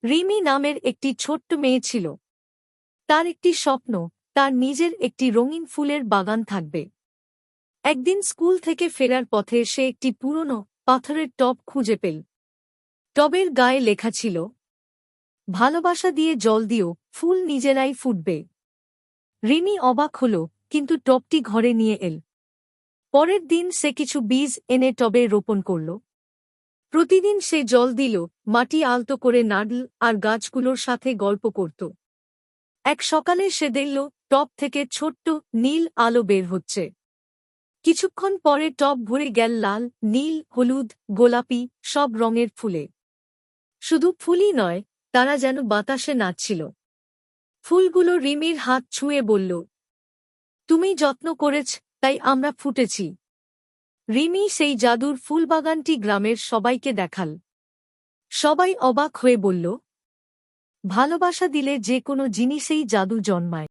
রিমি নামের একটি ছোট্ট মেয়ে ছিল। তার একটি স্বপ্ন, তার নিজের একটি রঙিন ফুলের বাগান থাকবে। একদিন স্কুল থেকে ফেরার পথে সে একটি পুরনো পাথরের টব খুঁজে পেল। টবের গায়ে লেখা ছিল, ভালোবাসা দিয়ে জল দিও, ফুল নিজেরাই ফুটবে। রিমি অবাক হল, কিন্তু টবটি ঘরে নিয়ে এল। পরের দিন সে কিছু বীজ এনে টবে রোপণ করল। প্রতিদিন সে জল দিল, মাটি আলতো করে নাড়ল আর গাছগুলোর সাথে গল্প করত। এক সকালে সে দেখল টব থেকে ছোট্ট নীল আলো বের হচ্ছে। কিছুক্ষণ পরে টব ভরে গেল লাল, নীল, হলুদ, গোলাপি সব রঙের ফুলে। শুধু ফুলই নয়, তারা যেন বাতাসে নাচছিল। ফুলগুলো রিমির হাত ছুঁয়ে বলল, তুমি যত্ন করেছ, তাই আমরা ফুটেছি। রিমি সেই জাদুর ফুলবাগানটি গ্রামের সবাইকে দেখাল। সবাই অবাক হয়ে বলল, ভালোবাসা দিলে যে কোনো জিনিসেই জাদু জন্মায়।